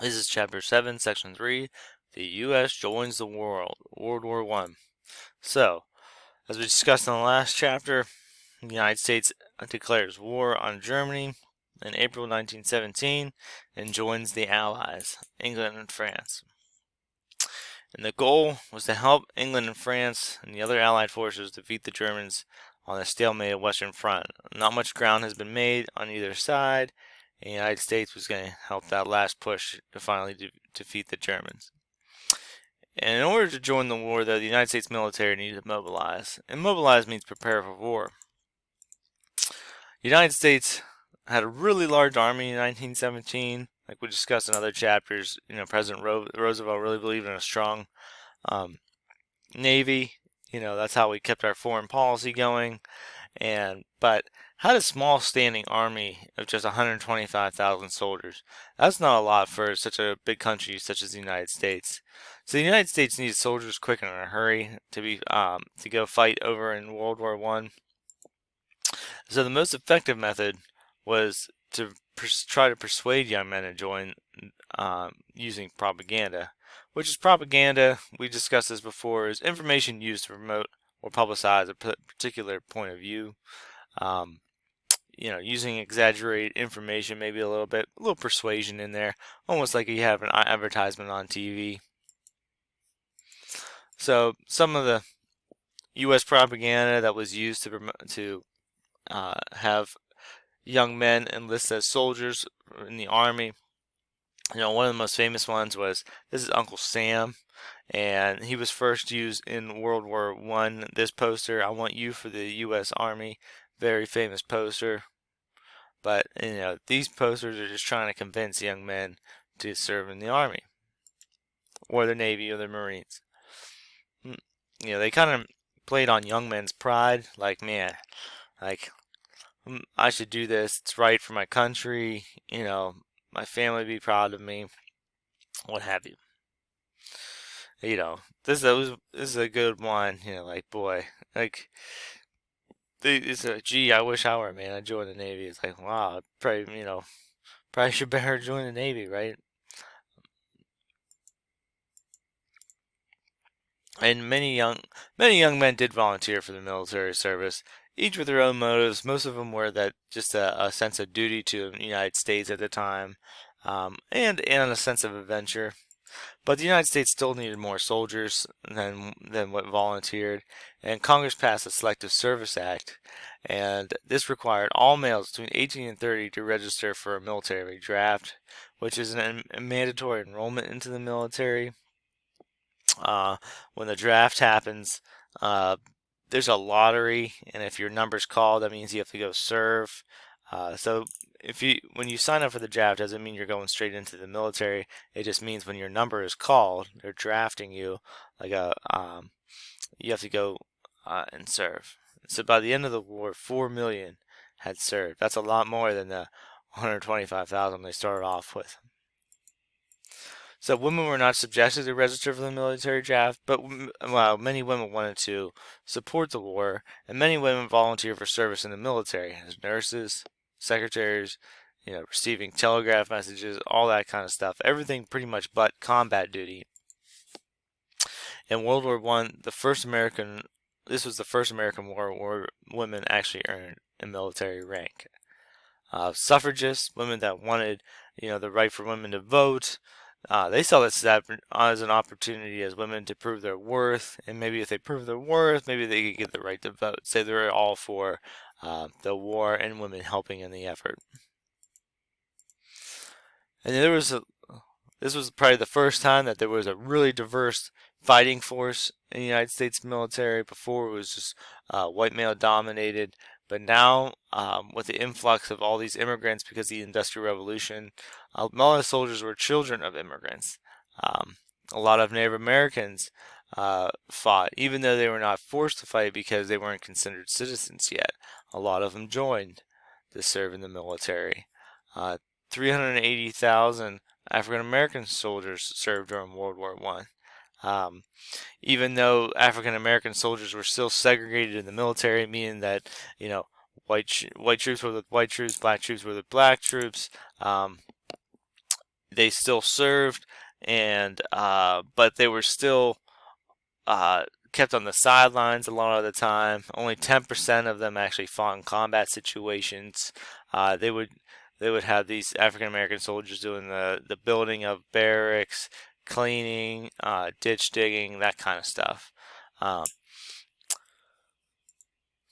This is Chapter 7, Section 3. The U.S. joins the World War I. So, as we discussed in the last chapter, the United States declares war on Germany in April 1917 and joins the Allies, England and France. And the goal was to help England and France and the other Allied forces defeat the Germans on the stalemate Western Front. Not much ground has been made on either side, and the United States was going to help that last push to finally defeat the Germans. And in order to join the war, though, the United States military needed to mobilize. And mobilize means prepare for war. The United States had a really large army in 1917. Like we discussed in other chapters, President Roosevelt really believed in a strong um, Navy. That's how we kept our foreign policy going. But had a small standing army of just 125,000 soldiers. That's not a lot for such a big country such as the United States. So the United States needed soldiers quick and in a hurry to go fight over in World War One. So the most effective method was to try to persuade young men to join using propaganda, which is propaganda. We discussed this before. Is information used to promote or publicize a particular point of view. Um, using exaggerated information, maybe a little persuasion in there, almost like you have an advertisement on TV. So some of the U.S. propaganda that was used to have young men enlist as soldiers in the army. One of the most famous ones was, this is Uncle Sam, and he was first used in World War One. This poster, "I want you for the U.S. Army," very famous poster. But these posters are just trying to convince young men to serve in the army, or the Navy, or the Marines. They kind of played on young men's pride, like, man, like, I should do this. It's right for my country. My family be proud of me. What have you. This is a good one. Like, boy, like, it's a, gee, I wish I were a man. I joined the Navy. It's like, wow, probably should better join the Navy, right? And many young men did volunteer for the military service, each with their own motives. Most of them were that just a sense of duty to the United States at the time, and a sense of adventure. But the United States still needed more soldiers than what volunteered, and Congress passed the Selective Service Act, and this required all males between 18 and 30 to register for a military draft, which is a mandatory enrollment into the military. When the draft happens, uh, there's a lottery, and if your number's called, that means you have to go serve. So when you sign up for the draft, doesn't mean you're going straight into the military. It just means when your number is called, they're drafting you you have to go and serve. So by the end of the war, 4 million had served. That's a lot more than the 125,000 they started off with. So women were not subjected to register for the military draft, but many women wanted to support the war, and many women volunteered for service in the military as nurses, secretaries, receiving telegraph messages, all that kind of stuff. Everything pretty much but combat duty. In World War One, this was the first American war where women actually earned a military rank. Suffragists, women that wanted, the right for women to vote. They saw this as an opportunity as women to prove their worth, and maybe if they prove their worth, maybe they could get the right to vote. Say they were all for the war and women helping in the effort. And this was probably the first time that there was a really diverse fighting force in the United States military. Before it was just white male dominated, but now with the influx of all these immigrants because of the Industrial Revolution, a lot of soldiers were children of immigrants. A lot of Native Americans fought, even though they were not forced to fight because they weren't considered citizens yet. A lot of them joined to serve in the military. 380,000 African American soldiers served during World War One. Even though African American soldiers were still segregated in the military, meaning that white troops were with white troops, black troops were with black troops. they still served, and but they were still kept on the sidelines a lot of the time. Only 10% of them actually fought in combat situations. They would have these African American soldiers doing the building of barracks, cleaning, ditch digging, that kind of stuff. Um,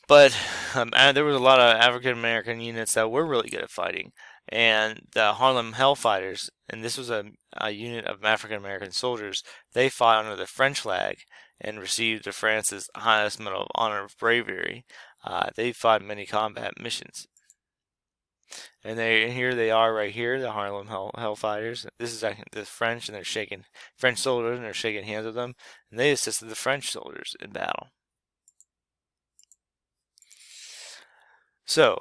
but there was a lot of African American units that were really good at fighting, and the Harlem Hellfighters, and this was a unit of African American soldiers. They fought under the French flag and received the France's highest medal of honor of bravery. They fought many combat missions, and here they are right here, the Harlem Hellfighters. This is the French, and they're shaking French soldiers, and they're shaking hands with them, and they assisted the French soldiers in battle. So,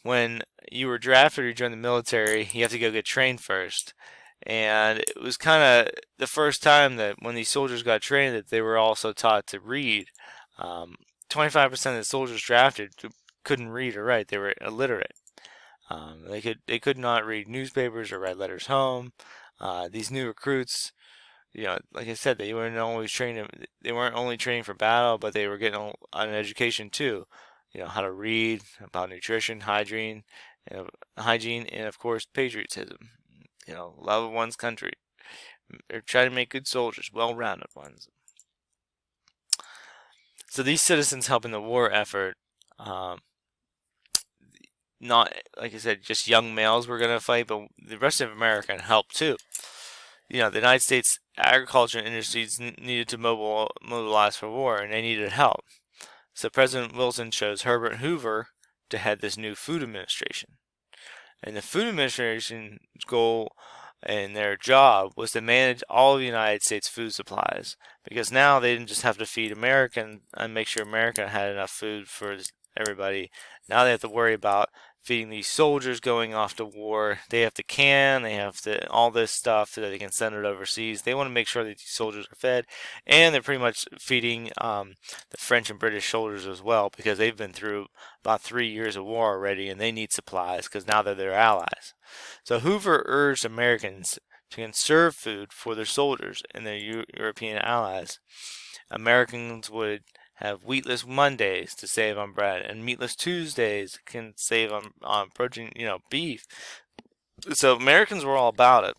when you were drafted or you joined the military, you have to go get trained first. And it was kind of the first time that when these soldiers got trained that they were also taught to read. 25% of the soldiers drafted couldn't read or write. They were illiterate. They could not read newspapers or write letters home. These new recruits, like I said, they weren't always trained. They weren't only training for battle, but they were getting an education too. How to read, about nutrition, hygiene, and of course patriotism. Love of one's country. They're trying to make good soldiers, well-rounded ones. So these citizens help in the war effort. Not, like I said, just young males were going to fight, but the rest of America helped too. The United States agriculture and industries needed to mobilize for war, and they needed help. So President Wilson chose Herbert Hoover to head this new food administration. And the food administration's goal and their job was to manage all of the United States food supplies, because now they didn't just have to feed American and make sure America had enough food for everybody. Now they have to worry about feeding these soldiers going off to war. They have to they have to all this stuff so that they can send it overseas. They want to make sure that these soldiers are fed, and they're pretty much feeding the French and British soldiers as well, because they've been through about 3 years of war already, and they need supplies because now they're their allies. So Hoover urged Americans to conserve food for their soldiers and their European allies. Americans would have wheatless Mondays to save on bread, and meatless Tuesdays can save on protein, beef. So Americans were all about it.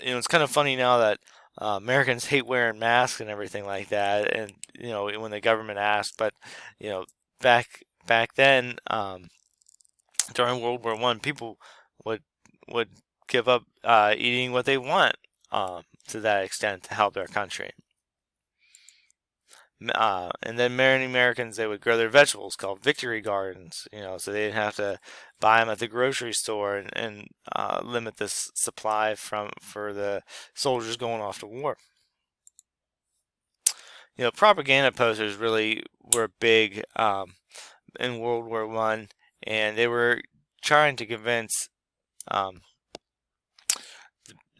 It's kind of funny now that Americans hate wearing masks and everything like that, and when the government asked, but back then, during World War I, people would give up eating what they want to that extent to help their country. And then many Americans, they would grow their vegetables called victory gardens, so they didn't have to buy them at the grocery store and limit the supply for the soldiers going off to war. Propaganda posters really were big in World War I, and they were trying to convince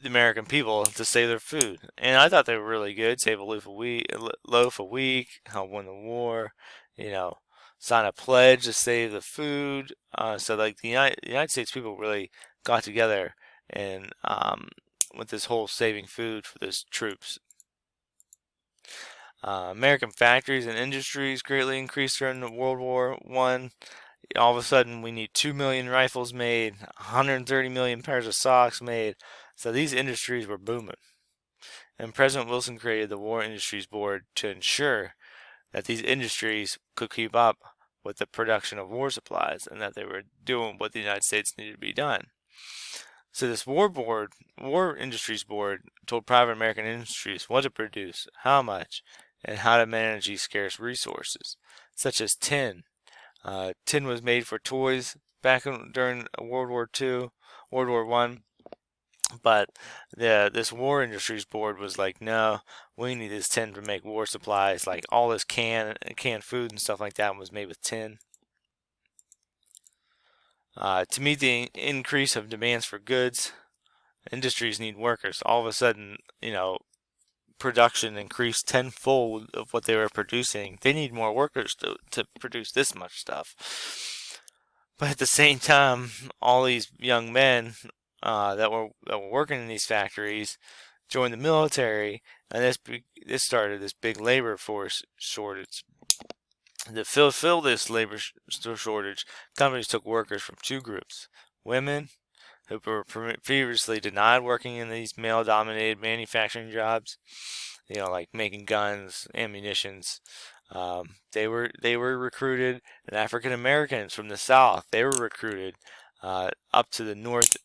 the American people to save their food, and I thought they were really good. Save a loaf a week, help win the war, sign a pledge to save the food. So like the United States people really got together and with this whole saving food for those troops. American factories and industries greatly increased during the World War I. All of a sudden, we need 2 million rifles made, 130 million pairs of socks made. So these industries were booming. And President Wilson created the War Industries Board to ensure that these industries could keep up with the production of war supplies and that they were doing what the United States needed to be done. So this War Industries Board, told private American industries what to produce, how much, and how to manage these scarce resources, such as tin. Tin was made for toys during World War I, but this War Industries Board was like, no, we need this tin to make war supplies. Like all this canned food and stuff like that was made with tin. To meet the increase of demands for goods, industries need workers. All of a sudden, production increased tenfold of what they were producing. They need more workers to produce this much stuff. But at the same time, all these young men that were working in these factories joined the military, and this started this big labor force shortage. To fulfill this labor shortage, companies took workers from two groups: women, who were previously denied working in these male-dominated manufacturing jobs, like making guns, ammunitions. They were recruited, and African Americans from the South, they were recruited up to the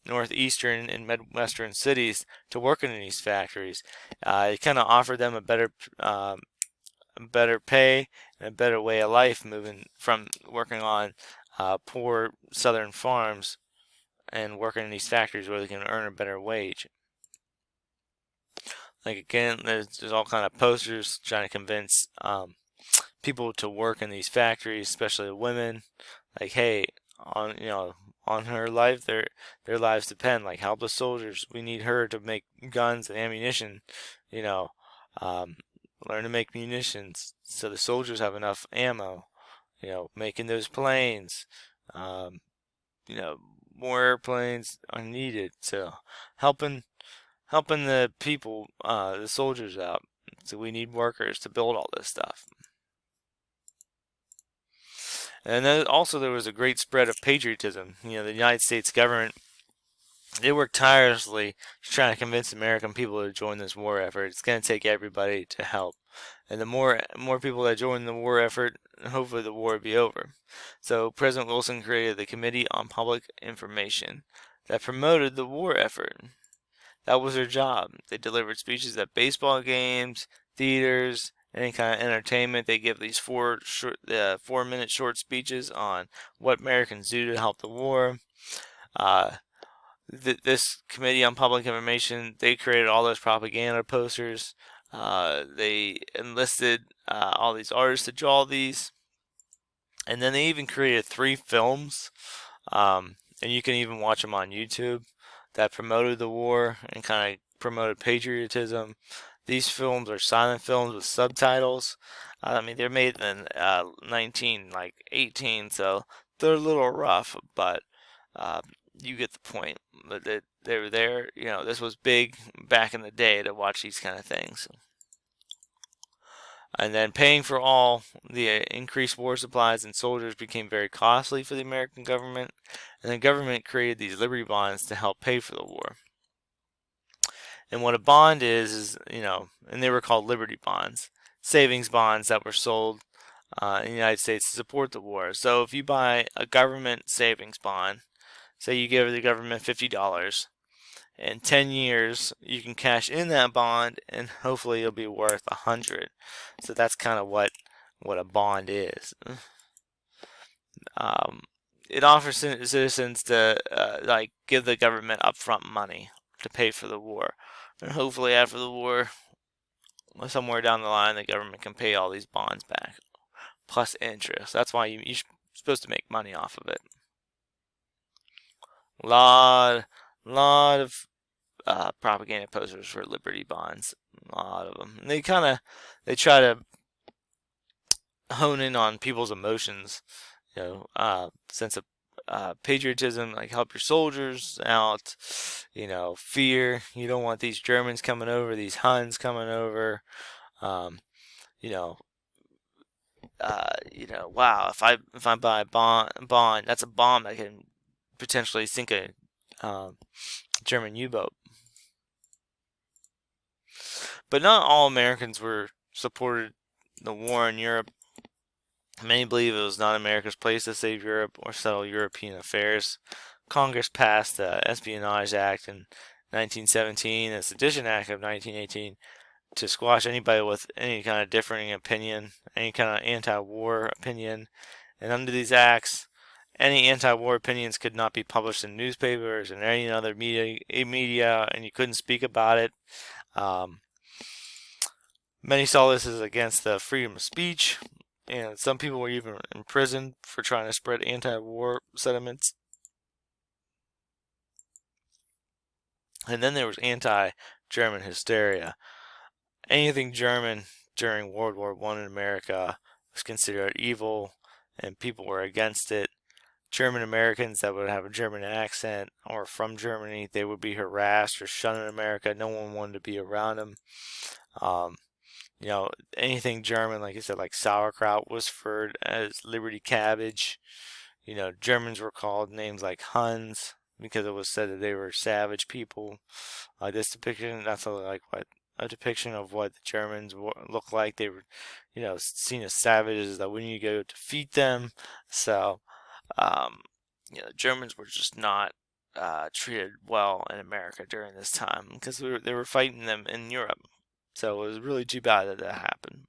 northeastern and midwestern cities to work in these factories. It kind of offered them a better pay and a better way of life, moving from working on poor southern farms and working in these factories where they can earn a better wage. Like, again, there's all kind of posters trying to convince people to work in these factories, especially the women. Like, hey, on her life, their lives depend. Like, help the soldiers. We need her to make guns and ammunition. You know, um, learn to make munitions so the soldiers have enough ammo. Making those planes. Um, more airplanes are needed. So helping the people, the soldiers out. So we need workers to build all this stuff. And then also there was a great spread of patriotism. The United States government, they worked tirelessly trying to convince American people to join this war effort. It's going to take everybody to help. And the more people that join the war effort, hopefully the war will be over. So President Wilson created the Committee on Public Information that promoted the war effort. That was their job. They delivered speeches at baseball games, theaters, any kind of entertainment. They give these 4-minute short speeches on what Americans do to help the war. This Committee on Public Information, they created all those propaganda posters. They enlisted all these artists to draw these. And then they even created 3 films, and you can even watch them on YouTube, that promoted the war and kind of promoted patriotism. These films are silent films with subtitles. I mean, they're made in 1918, so they're a little rough, but you get the point. But they were there. This was big back in the day to watch these kind of things. And then paying for all the increased war supplies and soldiers became very costly for the American government, and the government created these Liberty Bonds to help pay for the war. And what a bond is, and they were called Liberty Bonds, savings bonds that were sold in the United States to support the war. So if you buy a government savings bond, say you give the government $50, in 10 years you can cash in that bond and hopefully it'll be worth $100. So that's kind of what a bond is. It offers citizens to give the government upfront money to pay for the war, and hopefully after the war, somewhere down the line, the government can pay all these bonds back plus interest. That's why you're supposed to make money off of it. Lot of propaganda posters for Liberty Bonds. A lot of them. And they try to hone in on people's emotions. Sense of patriotism, like help your soldiers out. Fear. You don't want these Germans coming over, these Huns coming over. Wow. If I buy a bond, that's a bomb that can potentially sink a German U-boat. But not all Americans were supported the war in Europe. Many believe it was not America's place to save Europe or settle European affairs. Congress passed the Espionage Act in 1917 and the Sedition Act of 1918 to squash anybody with any kind of differing opinion, any kind of anti-war opinion. And under these acts, any anti-war opinions could not be published in newspapers and any other media, and you couldn't speak about it. Many saw this as against the freedom of speech, and some people were even imprisoned for trying to spread anti-war sentiments. And then there was anti-German hysteria. Anything German during World War I in America was considered evil, and people were against it. German Americans that would have a German accent or from Germany, they would be harassed or shunned in America. No one wanted to be around them. Um, you know, anything German, like I said, like sauerkraut was referred as Liberty cabbage. You know, Germans were called names like Huns because it was said that they were savage people. This depiction, that's like what a depiction of what the Germans looked like. They were, you know, seen as savages that when you go defeat them. So, um, you know, Germans were just not treated well in America during this time because they were fighting them in Europe. So it was really too bad that that happened.